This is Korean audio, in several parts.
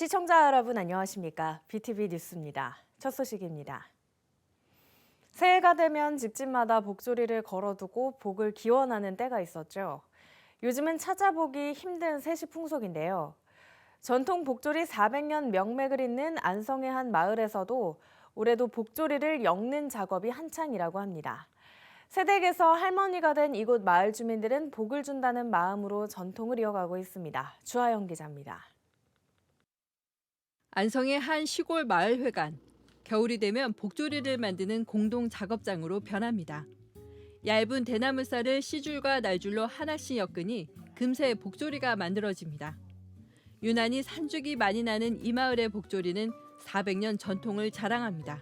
시청자 여러분 안녕하십니까? BTV 뉴스입니다. 첫 소식입니다. 새해가 되면 집집마다 복조리를 걸어두고 복을 기원하는 때가 있었죠. 요즘은 찾아보기 힘든 세시 풍속인데요. 전통 복조리 400년 명맥을 잇는 안성의 한 마을에서도 올해도 복조리를 엮는 작업이 한창이라고 합니다. 새댁에서 할머니가 된 이곳 마을 주민들은 복을 준다는 마음으로 전통을 이어가고 있습니다. 주하영 기자입니다. 안성의 한 시골 마을회관. 겨울이 되면 복조리를 만드는 공동 작업장으로 변합니다. 얇은 대나무 쌀을 씨줄과 날줄로 하나씩 엮으니 금세 복조리가 만들어집니다. 유난히 산죽이 많이 나는 이 마을의 복조리는 400년 전통을 자랑합니다.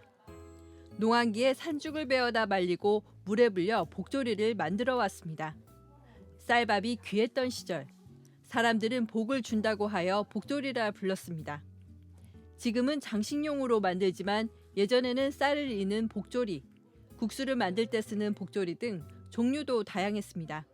농한기에 산죽을 베어다 말리고 물에 불려 복조리를 만들어 왔습니다. 쌀밥이 귀했던 시절, 사람들은 복을 준다고 하여 복조리라 불렀습니다. 지금은 장식용으로 만들지만 예전에는 쌀을 이는 복조리, 국수를 만들 때 쓰는 복조리 등 종류도 다양했습니다.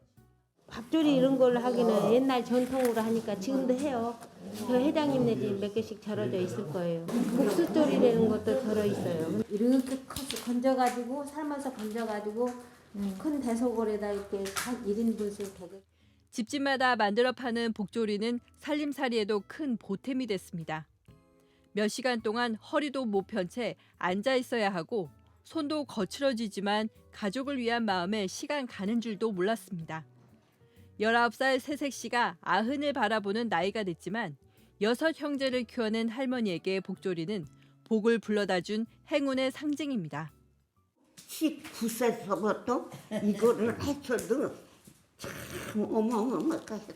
밥조리 이런 걸 하기는 옛날 전통으로 하니까 지금도 해요. 저 회장님네 집 몇 개씩 절여져 있을 거예요. 국수조리라는 것도 절여 있어요. 이렇게 건져가지고 삶아서 건져가지고 큰 대소골에다 이렇게 한 1인분씩 되게. 집집마다 만들어 파는 복조리는 살림살이에도 큰 보탬이 됐습니다. 몇 시간 동안 허리도 못 편 채 앉아 있어야 하고 손도 거칠어지지만 가족을 위한 마음에 시간 가는 줄도 몰랐습니다. 19살 새색 씨가 아흔을 바라보는 나이가 됐지만 6 형제를 키워낸 할머니에게 복조리는 복을 불러다 준 행운의 상징입니다. 19세서부터 이거를 했어도 참 어마어마하게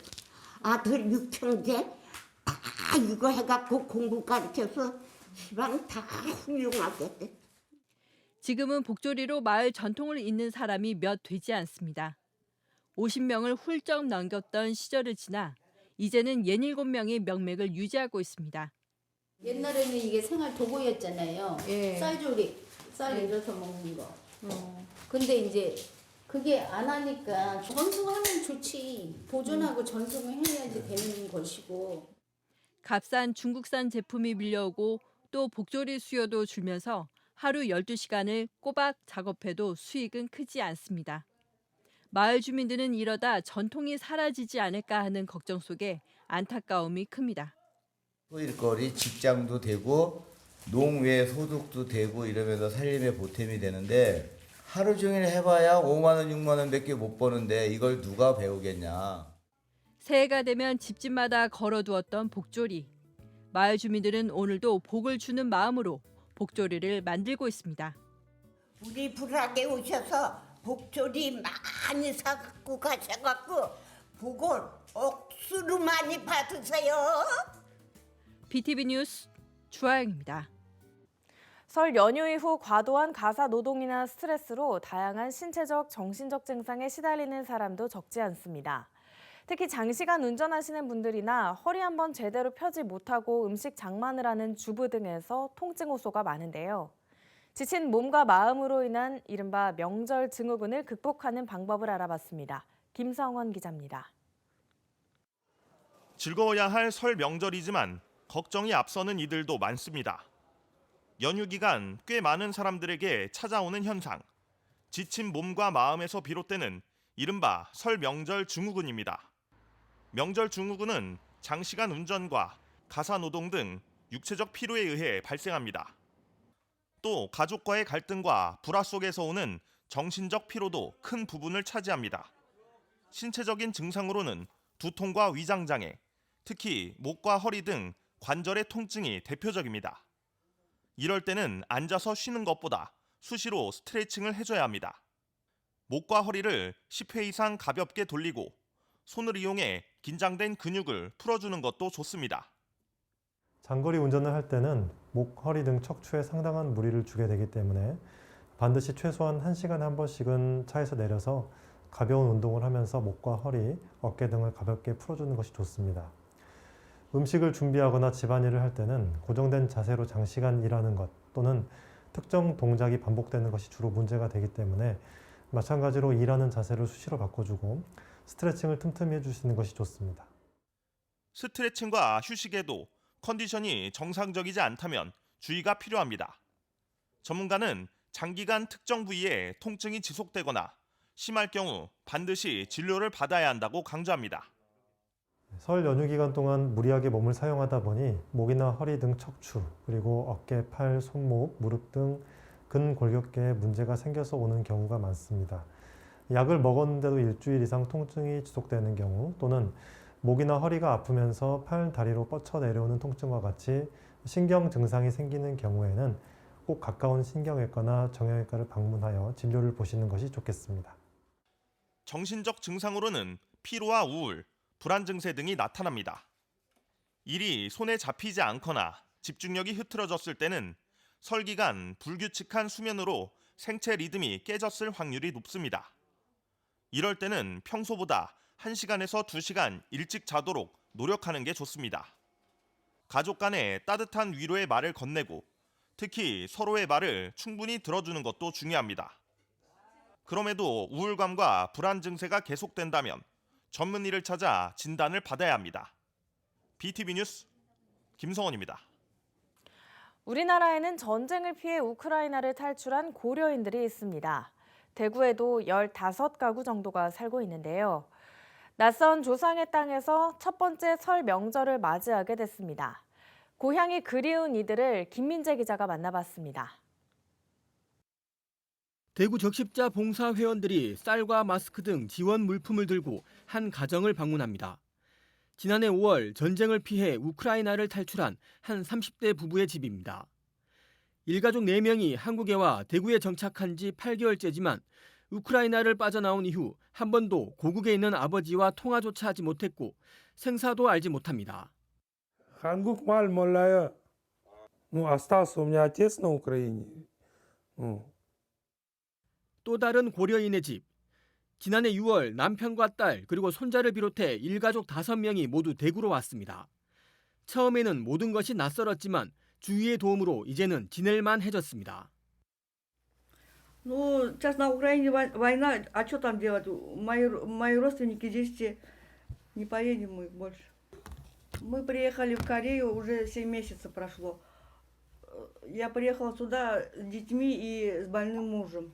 아들 6형제 다 이거 해갖고 공부 가르쳐서 시방 다 훌륭하게 돼. 지금은 복조리로 마을 전통을 잇는 사람이 몇 되지 않습니다. 50명을 훌쩍 넘겼던 시절을 지나 이제는 67명의 명맥을 유지하고 있습니다. 옛날에는 이게 생활 도구였잖아요. 쌀조리, 쌀 일어서 먹는 거. 근데 이제 그게 안 하니까 전승하면 좋지. 보존하고 전승을 해야지 되는 것이고. 값싼 중국산 제품이 밀려오고 또 복조리 수요도 줄면서 하루 12시간을 꼬박 작업해도 수익은 크지 않습니다. 마을 주민들은 이러다 전통이 사라지지 않을까 하는 걱정 속에 안타까움이 큽니다. 소일거리, 직장도 되고 농외 소득도 되고 이러면서 살림의 보탬이 되는데 하루 종일 해봐야 5만 원, 6만 원밖에 못 버는데 이걸 누가 배우겠냐. 새해가 되면 집집마다 걸어두었던 복조리. 마을 주민들은 오늘도 복을 주는 마음으로 복조리를 만들고 있습니다. 우리 불악에 오셔서 복조리 많이 사갖고 가셔갖고 복을 억수로 많이 받으세요. BTV 뉴스 주하영입니다. 설 연휴 이후 과도한 가사 노동이나 스트레스로 다양한 신체적, 정신적 증상에 시달리는 사람도 적지 않습니다. 특히 장시간 운전하시는 분들이나 허리 한번 제대로 펴지 못하고 음식 장만을 하는 주부 등에서 통증 호소가 많은데요. 지친 몸과 마음으로 인한 이른바 명절 증후군을 극복하는 방법을 알아봤습니다. 김성원 기자입니다. 즐거워야 할 설 명절이지만 걱정이 앞서는 이들도 많습니다. 연휴 기간 꽤 많은 사람들에게 찾아오는 현상. 지친 몸과 마음에서 비롯되는 이른바 설 명절 증후군입니다. 명절 증후군은 장시간 운전과 가사 노동 등 육체적 피로에 의해 발생합니다. 또 가족과의 갈등과 불화 속에서 오는 정신적 피로도 큰 부분을 차지합니다. 신체적인 증상으로는 두통과 위장장애, 특히 목과 허리 등 관절의 통증이 대표적입니다. 이럴 때는 앉아서 쉬는 것보다 수시로 스트레칭을 해줘야 합니다. 목과 허리를 10회 이상 가볍게 돌리고 손을 이용해 긴장된 근육을 풀어주는 것도 좋습니다. 장거리 운전을 할 때는 목, 허리 등 척추에 상당한 무리를 주게 되기 때문에 반드시 최소한 1시간에 한 번씩은 차에서 내려서 가벼운 운동을 하면서 목과 허리, 어깨 등을 가볍게 풀어주는 것이 좋습니다. 음식을 준비하거나 집안일을 할 때는 고정된 자세로 장시간 일하는 것 또는 특정 동작이 반복되는 것이 주로 문제가 되기 때문에 마찬가지로 일하는 자세를 수시로 바꿔주고 스트레칭을 틈틈이 해주시는 것이 좋습니다. 스트레칭과 휴식에도 컨디션이 정상적이지 않다면 주의가 필요합니다. 전문가는 장기간 특정 부위에 통증이 지속되거나 심할 경우 반드시 진료를 받아야 한다고 강조합니다. 설 연휴 기간 동안 무리하게 몸을 사용하다 보니 목이나 허리 등 척추, 그리고 어깨, 팔, 손목, 무릎 등 근골격계에 문제가 생겨서 오는 경우가 많습니다. 약을 먹었는데도 일주일 이상 통증이 지속되는 경우, 또는 목이나 허리가 아프면서 팔, 다리로 뻗쳐 내려오는 통증과 같이 신경 증상이 생기는 경우에는 꼭 가까운 신경외과나 정형외과를 방문하여 진료를 보시는 것이 좋겠습니다. 정신적 증상으로는 피로와 우울, 불안 증세 등이 나타납니다. 일이 손에 잡히지 않거나 집중력이 흐트러졌을 때는 설 기간 불규칙한 수면으로 생체 리듬이 깨졌을 확률이 높습니다. 이럴 때는 평소보다 1시간에서 2시간 일찍 자도록 노력하는 게 좋습니다. 가족 간에 따뜻한 위로의 말을 건네고 특히 서로의 말을 충분히 들어주는 것도 중요합니다. 그럼에도 우울감과 불안 증세가 계속된다면 전문의를 찾아 진단을 받아야 합니다. BTV 뉴스 김성원입니다. 우리나라에는 전쟁을 피해 우크라이나를 탈출한 고려인들이 있습니다. 대구에도 15가구 정도가 살고 있는데요. 낯선 조상의 땅에서 첫 번째 설 명절을 맞이하게 됐습니다. 고향이 그리운 이들을 김민재 기자가 만나봤습니다. 대구 적십자 봉사 회원들이 쌀과 마스크 등 지원 물품을 들고 한 가정을 방문합니다. 지난해 5월 전쟁을 피해 우크라이나를 탈출한 한 30대 부부의 집입니다. 일가족 4명이 한국에 와 대구에 정착한 지 8개월째지만 우크라이나를 빠져나온 이후 한 번도 고국에 있는 아버지와 통화조차 하지 못했고 생사도 알지 못합니다. 한국말 몰라요. остался у меня отец на Украине. 또 다른 고려인의 집. 지난해 6월 남편과 딸 그리고 손자를 비롯해 일가족 5명이 모두 대구로 왔습니다. 처음에는 모든 것이 낯설었지만 주위의 도움으로 이제는 지낼만 해졌습니다. Ну, сейчас на Украине война, а что там делать? Мои родственники здесь не поедем мы больше. Мы приехали в Корею, уже 7 месяцев прошло. Я приехала сюда с детьми и с больным мужем.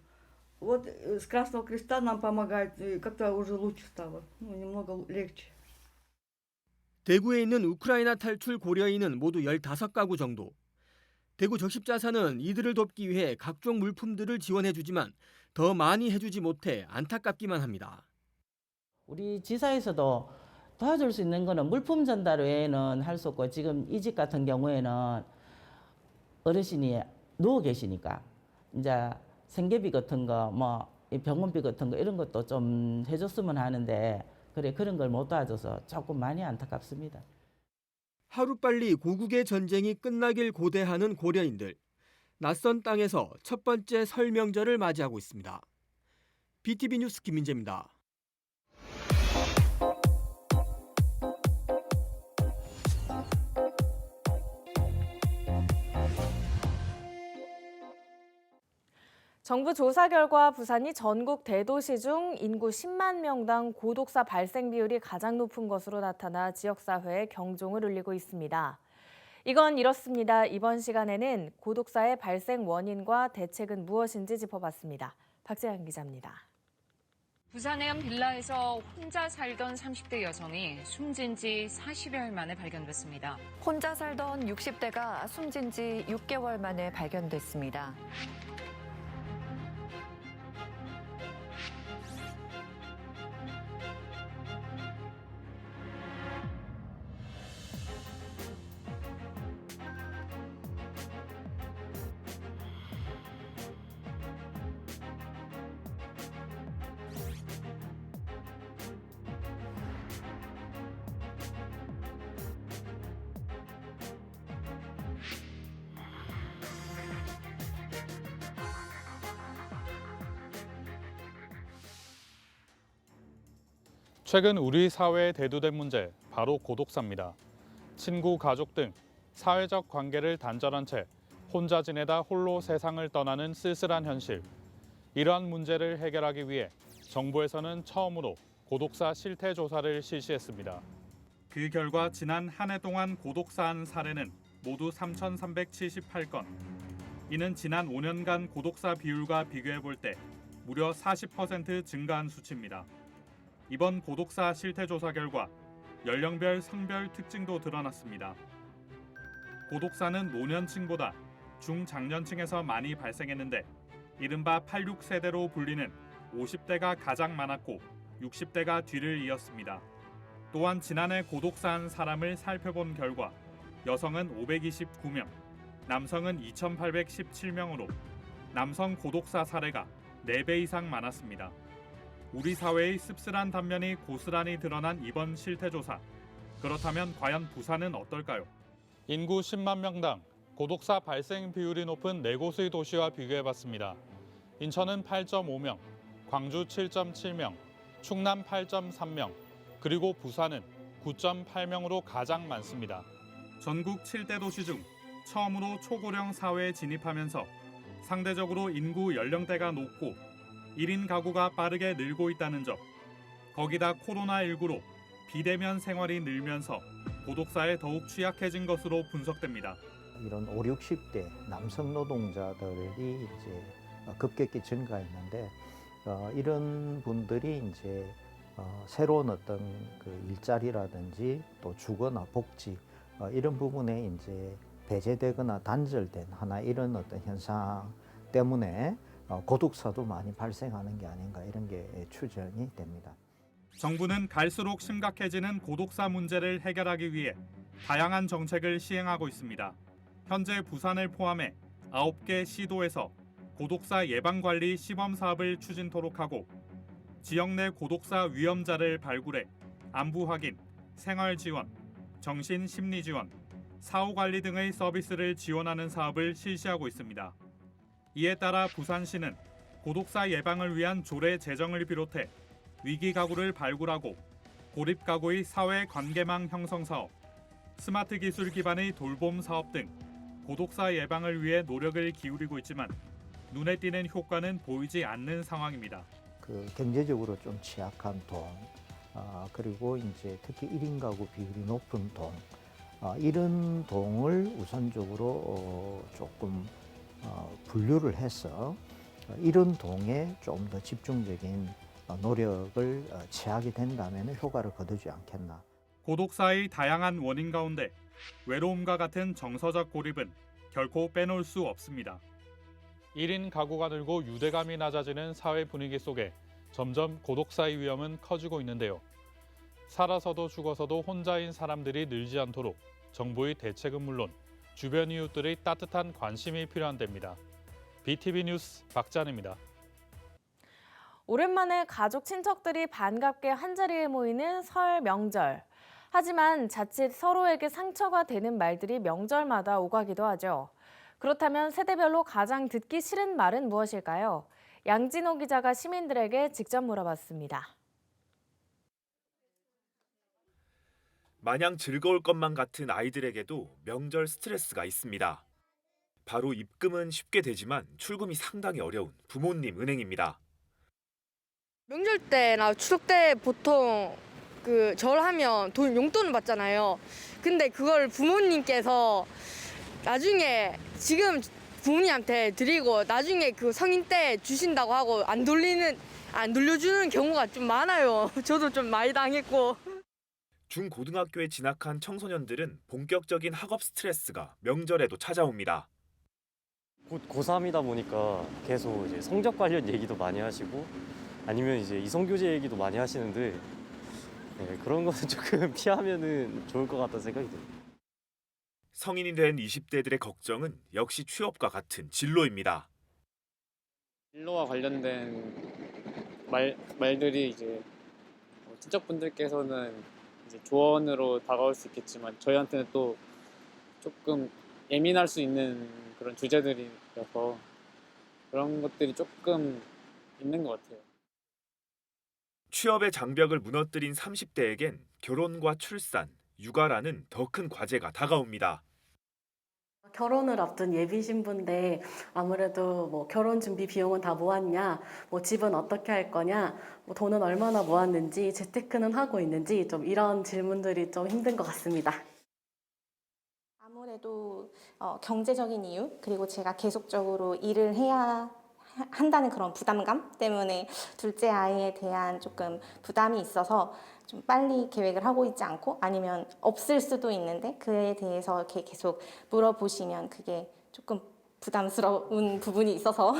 Вот с Красного Креста нам помогает, и как-то уже лучше стало, немного легче. 대구에 있는 우크라이나 탈출 고려인은 모두 15가구 정도. 대구 적십자사는 이들을 돕기 위해 각종 물품들을 지원해주지만 더 많이 해주지 못해 안타깝기만 합니다. 우리 지사에서도 도와줄 수 있는 거는 물품 전달 외에는 할 수 없고, 지금 이 집 같은 경우에는 어르신이 누워 계시니까 이제 생계비 같은 거, 병원비 같은 거 이런 것도 좀 해줬으면 하는데 그런 걸 못 도와줘서 조금 많이 안타깝습니다. 하루빨리 고국의 전쟁이 끝나길 고대하는 고려인들. 낯선 땅에서 첫 번째 설 명절을 맞이하고 있습니다. BTV 뉴스 김민재입니다. 정부 조사 결과 부산이 전국 대도시 중 인구 10만 명당 고독사 발생 비율이 가장 높은 것으로 나타나 지역사회에 경종을 울리고 있습니다. 이건 이렇습니다. 이번 시간에는 고독사의 발생 원인과 대책은 무엇인지 짚어봤습니다. 박재현 기자입니다. 부산의 한 빌라에서 혼자 살던 30대 여성이 숨진 지 40여일 만에 발견됐습니다. 혼자 살던 60대가 숨진 지 6개월 만에 발견됐습니다. 최근 우리 사회에 대두된 문제, 바로 고독사입니다. 친구, 가족 등 사회적 관계를 단절한 채 혼자 지내다 홀로 세상을 떠나는 쓸쓸한 현실. 이러한 문제를 해결하기 위해 정부에서는 처음으로 고독사 실태 조사를 실시했습니다. 그 결과 지난 한 해 동안 고독사한 사례는 모두 3,378건. 이는 지난 5년간 고독사 비율과 비교해 볼 때 무려 40% 증가한 수치입니다. 이번 고독사 실태조사 결과 연령별, 성별 특징도 드러났습니다. 고독사는 노년층보다 중장년층에서 많이 발생했는데 이른바 86세대로 불리는 50대가 가장 많았고 60대가 뒤를 이었습니다. 또한 지난해 고독사한 사람을 살펴본 결과 여성은 529명, 남성은 2,817명으로 남성 고독사 사례가 4배 이상 많았습니다. 우리 사회의 씁쓸한 단면이 고스란히 드러난 이번 실태조사. 그렇다면 과연 부산은 어떨까요? 인구 10만 명당 고독사 발생 비율이 높은 4곳의 도시와 비교해봤습니다. 인천은 8.5명, 광주 7.7명, 충남 8.3명, 그리고 부산은 9.8명으로 가장 많습니다. 전국 7대 도시 중 처음으로 초고령 사회에 진입하면서 상대적으로 인구 연령대가 높고 1인 가구가 빠르게 늘고 있다는 점, 거기다 코로나19로 비대면 생활이 늘면서 고독사에 더욱 취약해진 것으로 분석됩니다. 이런 5, 60대 남성 노동자들이 이제 급격히 증가했는데 이런 분들이 이제 새로운 어떤 그 일자리라든지 또 주거나 복지 이런 부분에 이제 배제되거나 단절된 하나 이런 어떤 현상 때문에 고독사도 많이 발생하는 게 아닌가 이런 게 추정이 됩니다. 정부는 갈수록 심각해지는 고독사 문제를 해결하기 위해 다양한 정책을 시행하고 있습니다. 현재 부산을 포함해 9개 시도에서 고독사 예방관리 시범 사업을 추진토록 하고 지역 내 고독사 위험자를 발굴해 안부 확인, 생활 지원, 정신 심리 지원, 사후 관리 등의 서비스를 지원하는 사업을 실시하고 있습니다. 이에 따라 부산시는 고독사 예방을 위한 조례 제정을 비롯해 위기 가구를 발굴하고 고립 가구의 사회 관계망 형성 사업, 스마트 기술 기반의 돌봄 사업 등 고독사 예방을 위해 노력을 기울이고 있지만 눈에 띄는 효과는 보이지 않는 상황입니다. 그 경제적으로 좀 취약한 동, 그리고 이제 특히 1인 가구 비율이 높은 동, 이런 동을 우선적으로 조금 분류를 해서 이런 동에 좀 더 집중적인 노력을 취하게 된다면 효과를 거두지 않겠나. 고독사의 다양한 원인 가운데 외로움과 같은 정서적 고립은 결코 빼놓을 수 없습니다. 1인 가구가 늘고 유대감이 낮아지는 사회 분위기 속에 점점 고독사의 위험은 커지고 있는데요. 살아서도 죽어서도 혼자인 사람들이 늘지 않도록 정부의 대책은 물론 주변 이웃들의 따뜻한 관심이 필요한 때입니다. BTV 뉴스 박찬입니다. 오랜만에 가족 친척들이 반갑게 한자리에 모이는 설 명절. 하지만 자칫 서로에게 상처가 되는 말들이 명절마다 오가기도 하죠. 그렇다면 세대별로 가장 듣기 싫은 말은 무엇일까요? 양진호 기자가 시민들에게 직접 물어봤습니다. 마냥 즐거울 것만 같은 아이들에게도 명절 스트레스가 있습니다. 바로 입금은 쉽게 되지만 출금이 상당히 어려운 부모님 은행입니다. 명절 때나 추석 때 보통 그 절하면 용돈을 받잖아요. 근데 그걸 부모님께서 나중에 지금 부모님한테 드리고 나중에 그 성인 때 주신다고 하고 안 돌려주는 경우가 좀 많아요. 저도 좀 많이 당했고. 중고등학교에 진학한 청소년들은 본격적인 학업 스트레스가 명절에도 찾아옵니다. 곧 고3이다 보니까 계속 이제 성적 관련 얘기도 많이 하시고 아니면 이제 이성교제 얘기도 많이 하시는데 그런 거는 조금 피하면은 좋을 것 같다는 생각이 듭니다. 성인이 된 20대들의 걱정은 역시 취업과 같은 진로입니다. 진로와 관련된 말들이 이제 친척분들께서는 이제 조언으로 다가올 수 있겠지만 저희한테는 또 조금 예민할 수 있는 그런 주제들이라서 그런 것들이 조금 있는 것 같아요. 취업의 장벽을 무너뜨린 30대에겐 결혼과 출산, 육아라는 더 큰 과제가 다가옵니다. 결혼을 앞둔 예비 신부인데 아무래도 뭐 결혼 준비 비용은 다 모았냐, 뭐 집은 어떻게 할 거냐, 뭐 돈은 얼마나 모았는지, 재테크는 하고 있는지 좀 이런 질문들이 좀 힘든 것 같습니다. 아무래도 경제적인 이유, 그리고 제가 계속적으로 일을 해야 한다는 그런 부담감 때문에 둘째 아이에 대한 조금 부담이 있어서 좀 빨리 계획을 하고 있지 않고, 아니면 없을 수도 있는데 그에 대해서 이렇게 계속 물어보시면 그게 조금 부담스러운 부분이 있어서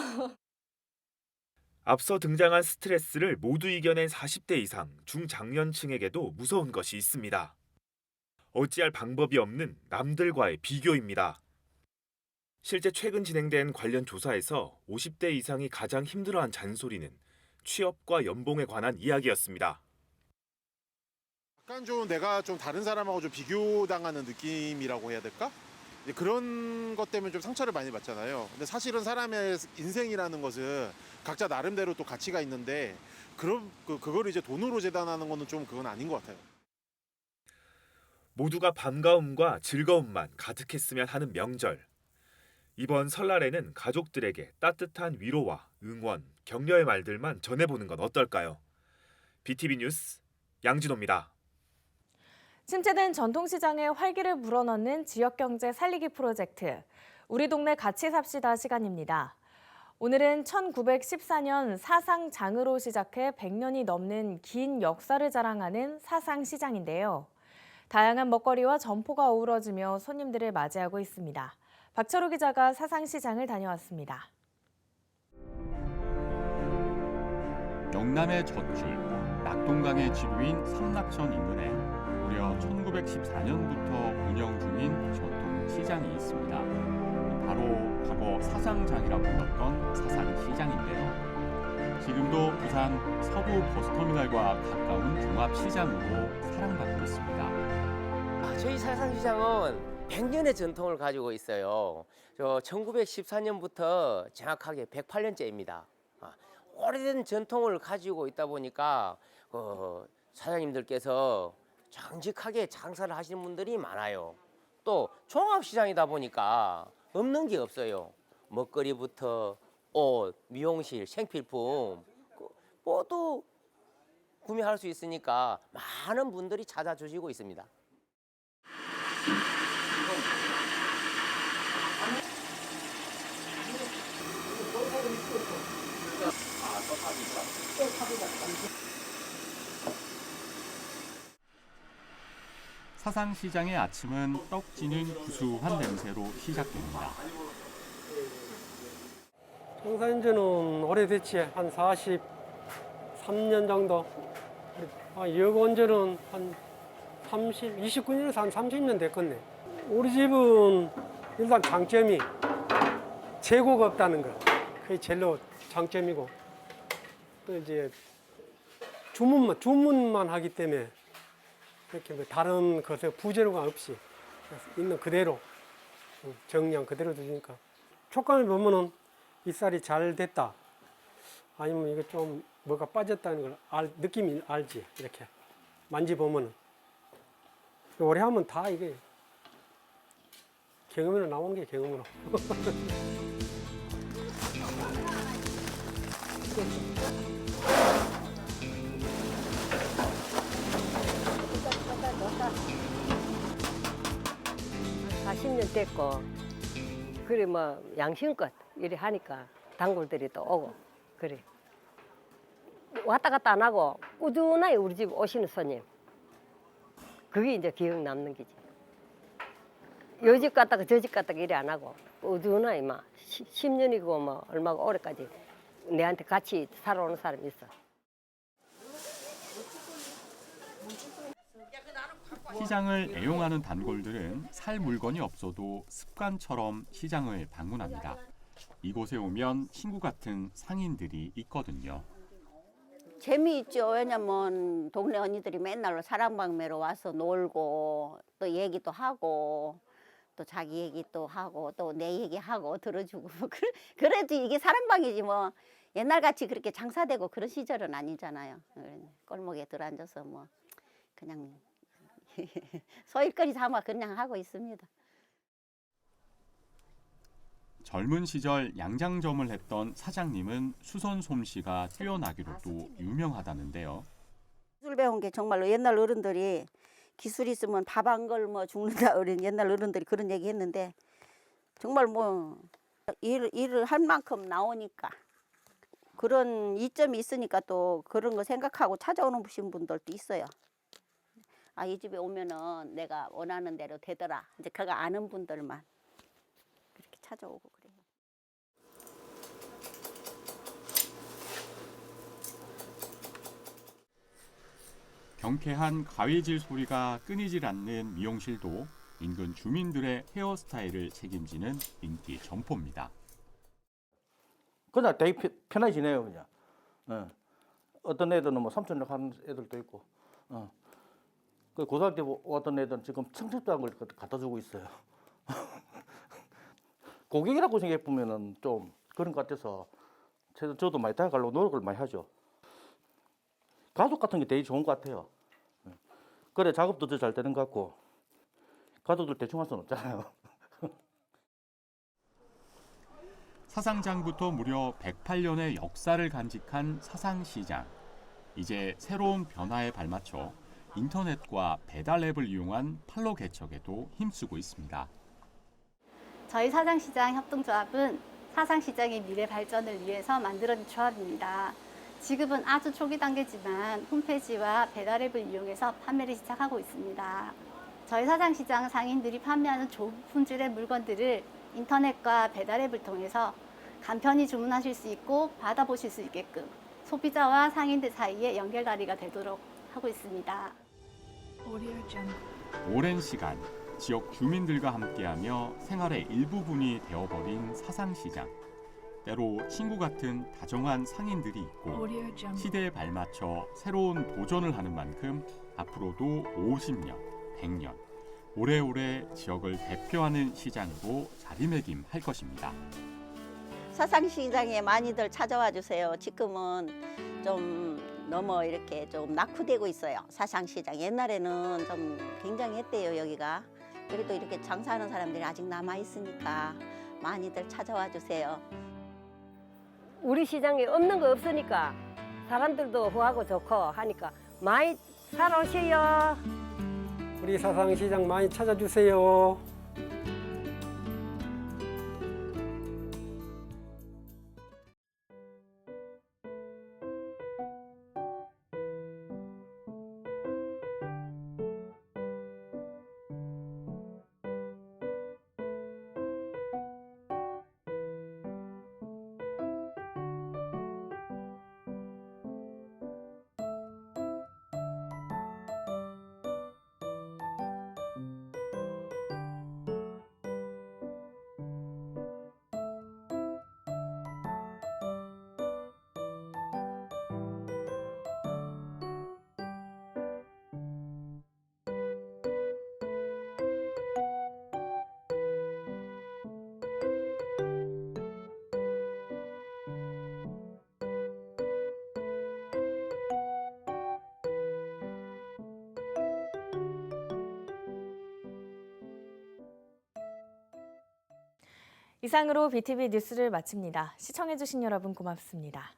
앞서 등장한 스트레스를 모두 이겨낸 40대 이상 중장년층에게도 무서운 것이 있습니다. 어찌할 방법이 없는 남들과의 비교입니다. 실제 최근 진행된 관련 조사에서 50대 이상이 가장 힘들어한 잔소리는 취업과 연봉에 관한 이야기였습니다. 약간 좀 내가 좀 다른 사람하고 좀 비교당하는 느낌이라고 해야 될까? 이제 그런 것 때문에 좀 상처를 많이 받잖아요. 근데 사실은 사람의 인생이라는 것은 각자 나름대로 또 가치가 있는데 그걸 이제 돈으로 재단하는 거는 좀 그건 아닌 것 같아요. 모두가 반가움과 즐거움만 가득했으면 하는 명절. 이번 설날에는 가족들에게 따뜻한 위로와 응원, 격려의 말들만 전해보는 건 어떨까요? BTV 뉴스 양진호입니다. 침체된 전통시장에 활기를 불어넣는 지역경제 살리기 프로젝트. 우리 동네 같이 삽시다 시간입니다. 오늘은 1914년 사상장으로 시작해 100년이 넘는 긴 역사를 자랑하는 사상시장인데요. 다양한 먹거리와 점포가 어우러지며 손님들을 맞이하고 있습니다. 박철호 기자가 사상시장을 다녀왔습니다. 영남의 젖줄, 낙동강의 지류인 삼락천 인근에 무려 1914년부터 운영 중인 전통시장이 있습니다. 바로 과거 사상장이라 불렀던 사상시장인데요. 지금도 부산 서부 버스터미널과 가까운 종합시장으로 사랑받고 있습니다. 저희 사상시장은 100년의 전통을 가지고 있어요. 1914년부터 정확하게 108년째입니다. 오래된 전통을 가지고 있다 보니까 사장님들께서 정직하게 장사를 하시는 분들이 많아요. 또 종합시장이다 보니까 없는 게 없어요. 먹거리부터 옷, 미용실, 생필품 모두 구매할 수 있으니까 많은 분들이 찾아주시고 있습니다. 사상시장의 아침은 떡지는 구수한 냄새로 시작됩니다. 장사한 지는 오래됐지. 한 43년 정도. 여기 온 지는 한 29년에서 한 30년 됐겠네. 우리 집은 일단 장점이 재고가 없다는 거. 그게 제일 장점이고. 또 이제 주문만 하기 때문에 이렇게 뭐 다른 것에 부재료가 없이 있는 그대로 정량 그대로 두니까 촉감을 보면은 이 쌀이 잘 됐다 아니면 이거 좀 뭐가 빠졌다는 걸 느낌이 알지. 이렇게 만지보면은 오래 하면 다 이게 경험으로 나오는 게 경험으로. 한 40년 됐고, 그래 뭐 양심껏 이래 하니까 단골들이 또 오고 그래. 왔다 갔다 안 하고 꾸준하게 우리 집 오시는 손님. 그게 이제 기억 남는 게지. 요 집 갔다가 저 집 갔다가 이래 안 하고 꾸준하게 막 10년이고 뭐 얼마가 오래까지 내한테 같이 살아오는 사람이 있어. 시장을 애용하는 단골들은 살 물건이 없어도 습관처럼 시장을 방문합니다. 이곳에 오면 친구 같은 상인들이 있거든요. 재미있죠. 왜냐면 동네 언니들이 맨날 사랑방매로 와서 놀고 또 얘기도 하고 또 자기 얘기도 하고 또 내 얘기하고 들어주고 그래도 이게 사랑방이지 뭐 옛날같이 그렇게 장사되고 그런 시절은 아니잖아요. 골목에 들어앉아서 뭐 그냥 소일거리 삼아 그냥 하고 있습니다. 젊은 시절 양장점을 했던 사장님은 수선 솜씨가 뛰어나기로도 유명하다는데요. 기술 배운 게 정말로 옛날 어른들이 기술 있으면 밥 안 걸면 죽는다 어린 옛날 어른들이 그런 얘기 했는데 정말 뭐 일을 한 만큼 나오니까 그런 이점이 있으니까 또 그런 거 생각하고 찾아오는 분들도 있어요. 아, 이 집에 오면은 내가 원하는 대로 되더라. 이제 그거 아는 분들만 그렇게 찾아오고 그래요. 경쾌한 가위질 소리가 끊이질 않는 미용실도 인근 주민들의 헤어스타일을 책임지는 인기 점포입니다. 그냥 되게 편하게 지내요 그냥. 어떤 애들은 뭐 3,000원 하는 애들도 있고. 그 고등학교 때 왔던 애들은 지금 청첩장 걸 갖다 주고 있어요. 고객이라고 생각해 보면은 좀 그런 것 같아서 저도 많이 다가가려고 노력을 많이 하죠. 가족 같은 게 되게 좋은 것 같아요. 그래 작업도 더 잘 되는 것 같고 가족들 대충 할 수는 없잖아요. 사상장부터 무려 108년의 역사를 간직한 사상시장. 이제 새로운 변화에 발맞춰 인터넷과 배달 앱을 이용한 판로 개척에도 힘쓰고 있습니다. 저희 사상시장 협동조합은 사상시장의 미래 발전을 위해서 만들어진 조합입니다. 지금은 아주 초기 단계지만 홈페이지와 배달 앱을 이용해서 판매를 시작하고 있습니다. 저희 사상시장 상인들이 판매하는 좋은 품질의 물건들을 인터넷과 배달 앱을 통해서 간편히 주문하실 수 있고 받아보실 수 있게끔 소비자와 상인들 사이에 연결다리가 되도록 하고 있습니다. 오랜 시간 지역 주민들과 함께하며 생활의 일부분이 되어버린 사상시장. 때로 친구 같은 다정한 상인들이 있고 시대에 발맞춰 새로운 도전을 하는 만큼 앞으로도 50년, 100년 오래오래 지역을 대표하는 시장으로 자리매김할 것입니다. 사상시장에 많이들 찾아와 주세요. 지금은 좀 너무 이렇게 좀 낙후되고 있어요. 사상시장 옛날에는 좀 굉장했대요 여기가. 그래도 이렇게 장사하는 사람들이 아직 남아 있으니까 많이들 찾아와 주세요. 우리 시장에 없는 거 없으니까 사람들도 후하고 좋고 하니까 많이 사러 오세요. 우리 사상시장 많이 찾아주세요. 이상으로 BTV 뉴스를 마칩니다. 시청해주신 여러분 고맙습니다.